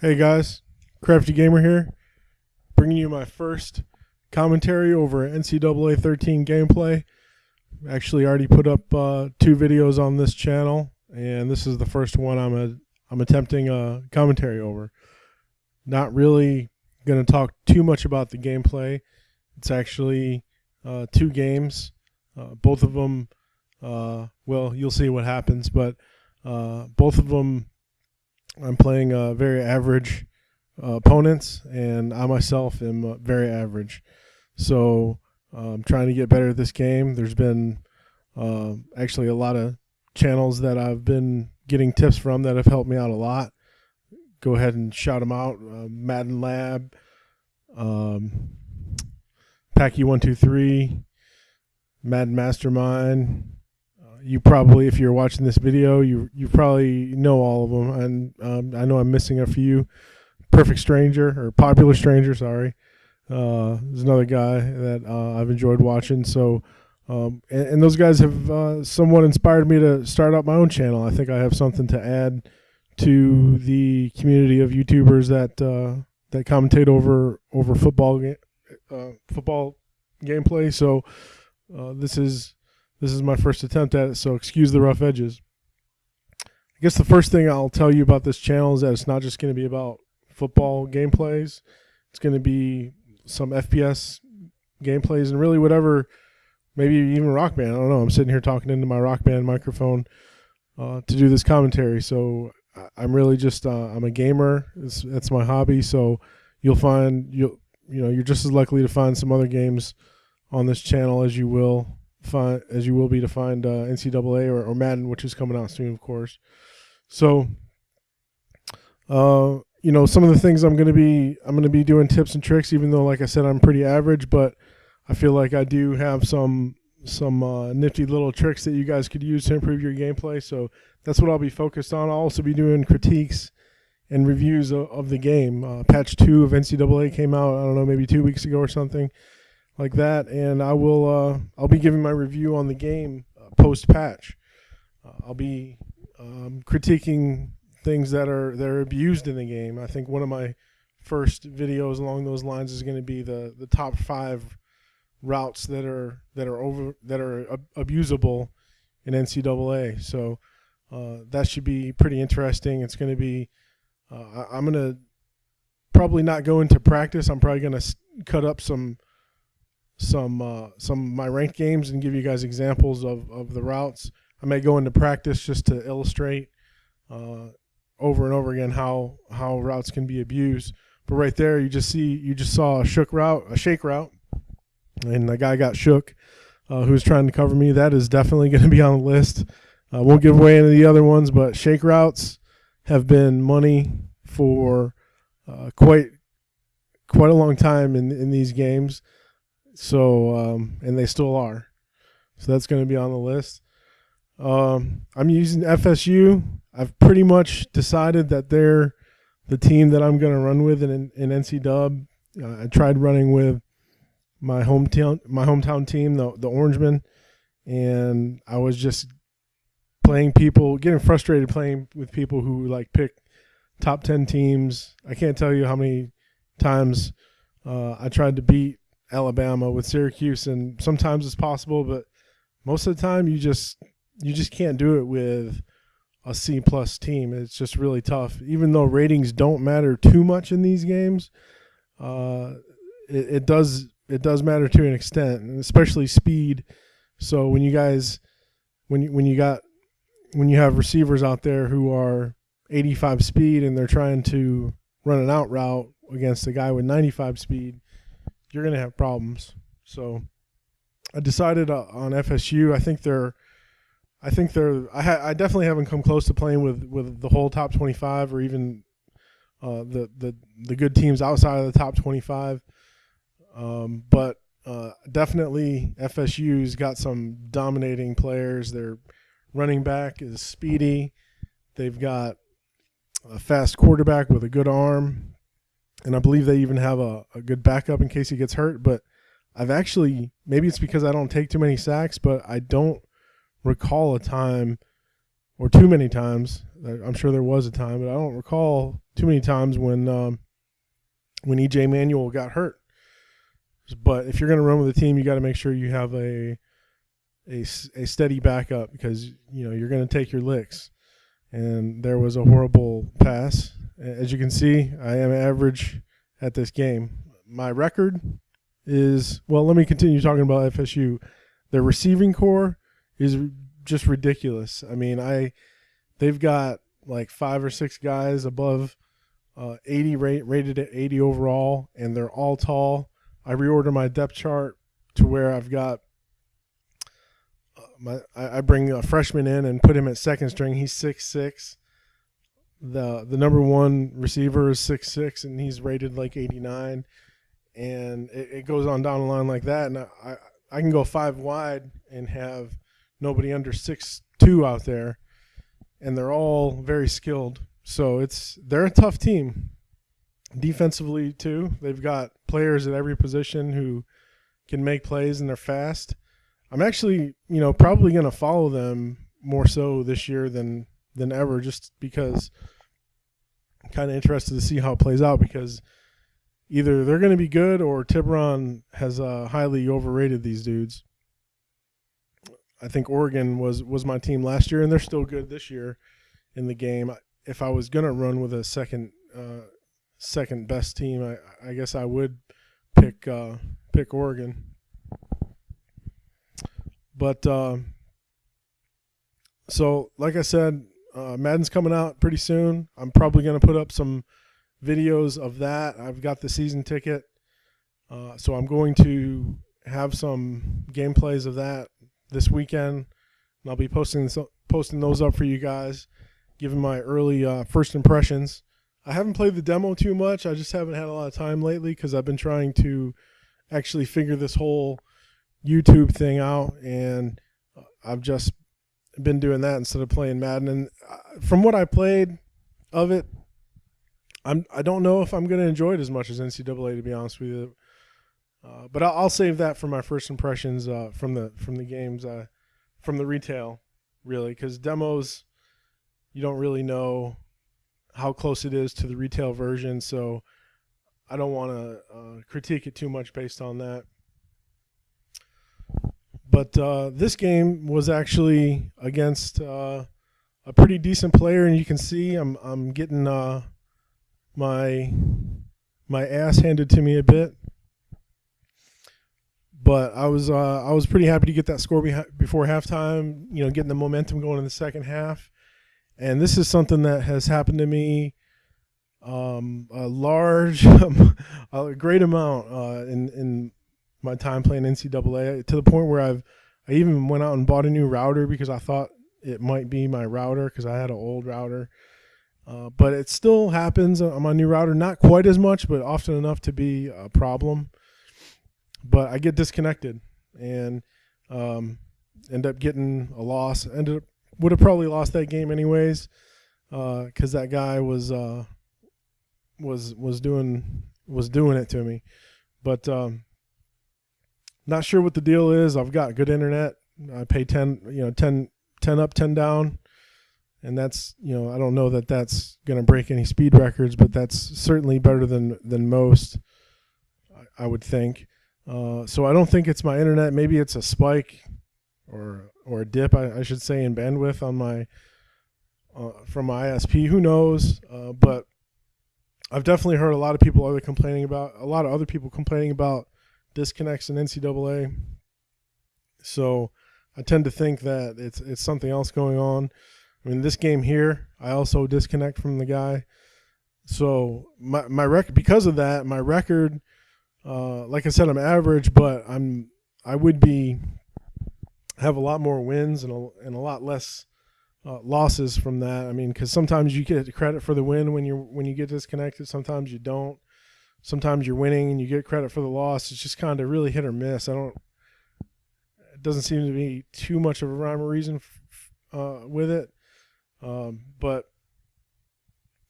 Hey guys, Crafty Gamer here, bringing you my first commentary over NCAA 13 gameplay. Actually, already put up 2 videos on this channel, and this is the first one I'm attempting a commentary over. Not really going to talk too much about the gameplay. It's actually 2 games, both of them. Well, you'll see what happens, but both of them. I'm playing very average opponents, and I myself am very average. So I'm trying to get better at this game. There's been actually a lot of channels that I've been getting tips from that have helped me out a lot. Go ahead and shout them out. Madden Lab, Packy123, Madden Mastermind. You probably, if you're watching this video, you probably know all of them, and I know I'm missing a few. Perfect Stranger, or Popular Stranger, sorry. There's another guy that I've enjoyed watching. So, and those guys have somewhat inspired me to start up my own channel. I think I have something to add to the community of YouTubers that commentate over football gameplay. So, This is my first attempt at it, so excuse the rough edges. I guess the first thing I'll tell you about this channel is that it's not just going to be about football gameplays. It's going to be some FPS gameplays and really whatever, maybe even Rock Band. I don't know. I'm sitting here talking into my Rock Band microphone to do this commentary. So I'm really just I'm a gamer. That's my hobby. So you'll find you're just as likely to find some other games on this channel as you will be to find NCAA or Madden, which is coming out soon, of course. So, some of the things I'm gonna be doing tips and tricks, even though, like I said, I'm pretty average, but I feel like I do have some nifty little tricks that you guys could use to improve your gameplay. So that's what I'll be focused on. I'll also be doing critiques and reviews of the game. Patch 2 of NCAA came out, I don't know, maybe 2 weeks ago or something like that, and I'll be giving my review on the game post patch. I'll be critiquing things that are abused in the game. I think one of my first videos along those lines is going to be the top 5 routes that are abusable in NCAA. So that should be pretty interesting. It's going to be I'm going to probably not go into practice. I'm probably going to cut up some of my ranked games and give you guys examples of the routes. I may go into practice just to illustrate over and over again how routes can be abused. But right there, you just saw a shake route, and the guy got shook who was trying to cover me. That is definitely going to be on the list. I won't give away any of the other ones, but shake routes have been money for quite a long time in these games. So, and they still are. So that's going to be on the list. I'm using FSU. I've pretty much decided that they're the team that I'm going to run with in NC Dub. I tried running with my hometown team, the Orangemen, and I was just getting frustrated playing with people who like pick top 10 teams. I can't tell you how many times I tried to beat Alabama with Syracuse, and sometimes it's possible, but most of the time you just can't do it with a C+ team. It's just really tough. Even though ratings don't matter too much in these games, it does matter to an extent, and especially speed. So when you have receivers out there who are 85 speed and they're trying to run an out route against a guy with 95 speed, you're going to have problems. So I decided on FSU. I definitely haven't come close to playing with the whole top 25 or even the good teams outside of the top 25. But definitely FSU's got some dominating players. Their running back is speedy. They've got a fast quarterback with a good arm. And I believe they even have a good backup in case he gets hurt. But maybe it's because I don't take too many sacks, but I don't recall a time or too many times I'm sure there was a time, but I don't recall too many times when EJ Manuel got hurt. But if you're going to run with a team, you got to make sure you have a steady backup, because you're going to take your licks. And there was a horrible pass. As you can see, I am average at this game. My record is, well, let me continue talking about FSU. Their receiving core is just ridiculous. I mean, they've got like 5 or 6 guys above 80 rated at 80 overall, and they're all tall. I reorder my depth chart to where I've got I bring a freshman in and put him at second string. He's 6'6". The number 1 receiver is 6'6", and he's rated like 89. And it goes on down the line like that. And I can go 5 wide and have nobody under 6'2" out there, and they're all very skilled. So they're a tough team. Defensively too, they've got players at every position who can make plays, and they're fast. I'm actually, probably going to follow them more so this year than ever, just because I'm kind of interested to see how it plays out, because either they're going to be good or Tiburon has highly overrated these dudes. I think Oregon was my team last year, and they're still good this year in the game. If I was going to run with a second best team, I guess I would pick Oregon. But so like I said, Madden's coming out pretty soon. I'm probably going to put up some videos of that. I've got the season ticket, so I'm going to have some gameplays of that this weekend, and I'll be posting those up for you guys, giving my early first impressions. I haven't played the demo too much. I just haven't had a lot of time lately, because I've been trying to actually figure this whole YouTube thing out, and I've just been doing that instead of playing Madden. And from what I played of it, I don't know if I'm going to enjoy it as much as NCAA, to be honest with you. But I'll save that for my first impressions from the games, from the retail, really, because demos, you don't really know how close it is to the retail version, so I don't want to critique it too much based on that. But this game was actually against a pretty decent player, and you can see I'm getting my ass handed to me a bit. But I was pretty happy to get that score before halftime. Getting the momentum going in the second half, and this is something that has happened to me a great amount in my time playing NCAA, to the point where I even went out and bought a new router because I thought it might be my router, because I had an old router. But it still happens on my new router, not quite as much, but often enough to be a problem. But I get disconnected and end up getting a loss. Would have probably lost that game anyways, because that guy was doing it to me. But not sure what the deal is. I've got good internet. I pay 10 up, 10 down, and that's, I don't know that that's going to break any speed records, but that's certainly better than most, I would think. So I don't think it's my internet. Maybe it's a spike or a dip, I should say, in bandwidth on my from my ISP. Who knows? But I've definitely heard a lot of other people complaining about disconnects in NCAA. So I tend to think that it's something else going on. I mean, this game here, I also disconnect from the guy. So my record, because of that, my record, like I said, I'm average, but I would have a lot more wins and a lot less losses from that. I mean, because sometimes you get credit for the win when you get disconnected. Sometimes you don't. Sometimes you're winning and you get credit for the loss. It's just kind of really hit or miss. It doesn't seem to be too much of a rhyme or reason with it. But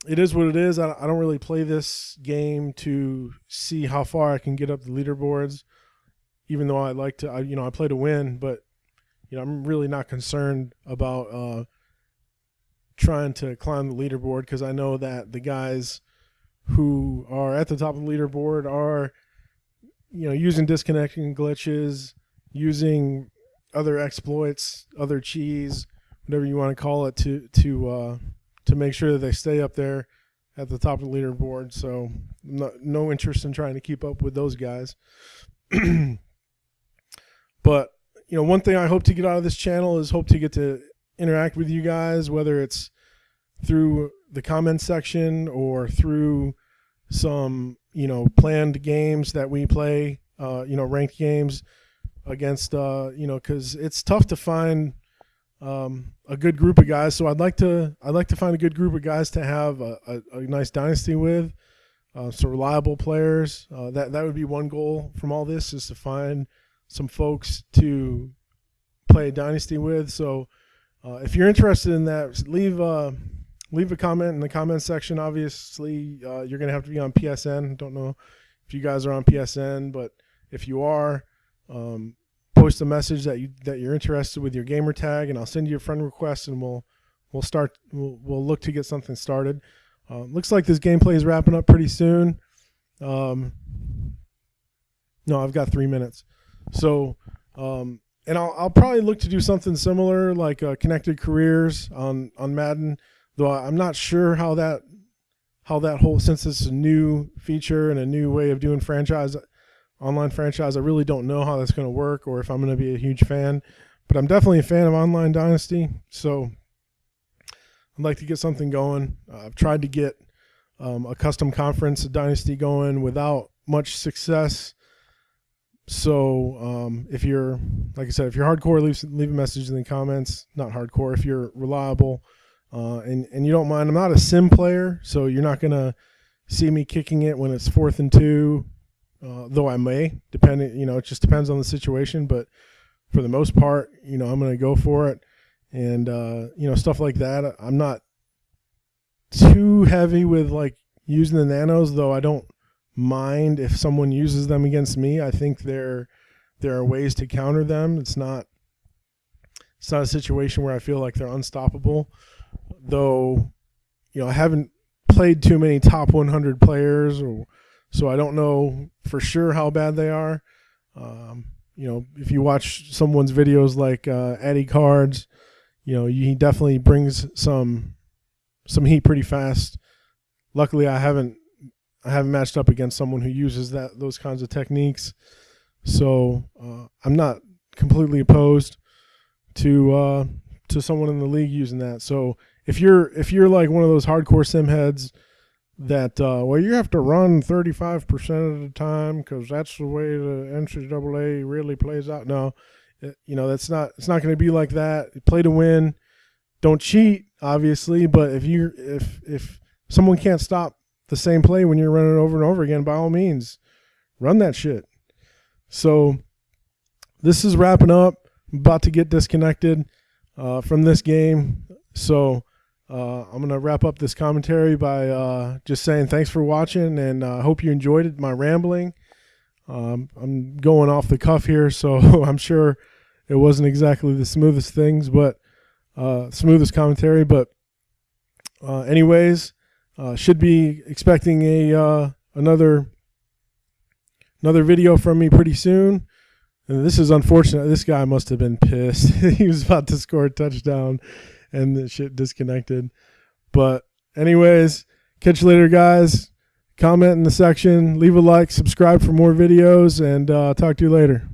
it is what it is. I don't really play this game to see how far I can get up the leaderboards, even though I like to. I play to win, but I'm really not concerned about trying to climb the leaderboard, because I know that the guys who are at the top of the leaderboard are, using disconnecting glitches, using other exploits, other cheese, whatever you want to call it, to make sure that they stay up there at the top of the leaderboard. So no interest in trying to keep up with those guys. But one thing I hope to get out of this channel is hope to get to interact with you guys, whether it's through the comment section or through some planned games that we play, ranked games against because it's tough to find a good group of guys. So I'd like to find a good group of guys to have a nice dynasty with, some reliable players. That would be one goal from all this, is to find some folks to play a dynasty with. So if you're interested in that, leave a comment in the comment section. Obviously, you're going to have to be on PSN. Don't know if you guys are on PSN, but if you are, post a message that you're interested with your gamer tag, and I'll send you a friend request, and we'll look to get something started. Looks like this gameplay is wrapping up pretty soon. No, I've got 3 minutes. So, and I'll probably look to do something similar, like connected careers on Madden. Though I'm not sure how that whole, since it's a new feature and a new way of doing online franchise, I really don't know how that's going to work, or if I'm going to be a huge fan. But I'm definitely a fan of Online Dynasty, so I'd like to get something going. I've tried to get a custom conference, a dynasty, going without much success. So if you're, like I said, if you're hardcore, leave a message in the comments. Not hardcore, if you're reliable and you don't mind. I'm not a sim player, so you're not going to see me kicking it when it's 4th and 2, though I may, depending, it just depends on the situation. But for the most part, I'm going to go for it. And, stuff like that. I'm not too heavy with like using the nanos, though I don't mind if someone uses them against me. I think there are ways to counter them. It's not a situation where I feel like they're unstoppable, though. I haven't played too many top 100 players, so I don't know for sure how bad they are. If you watch someone's videos like Addy Cards, he definitely brings some heat pretty fast. Luckily, I haven't matched up against someone who uses those kinds of techniques, so I'm not completely opposed to someone in the league using that. So if you're like one of those hardcore sim heads that you have to run 35% of the time because that's the way the NCAA really plays out. No, it's not going to be like that. Play to win. Don't cheat, obviously, but if someone can't stop the same play when you're running over and over again, by all means, run that shit. So this is wrapping up. I'm about to get disconnected from this game. So I'm going to wrap up this commentary by just saying thanks for watching, and I hope you enjoyed my rambling. I'm going off the cuff here, so I'm sure it wasn't exactly the smoothest things, but smoothest commentary. But anyways, should be expecting another video from me pretty soon. And this is unfortunate. This guy must have been pissed. He was about to score a touchdown, and the shit disconnected. But anyways, catch you later, guys. Comment in the section, leave a like, subscribe for more videos, and talk to you later.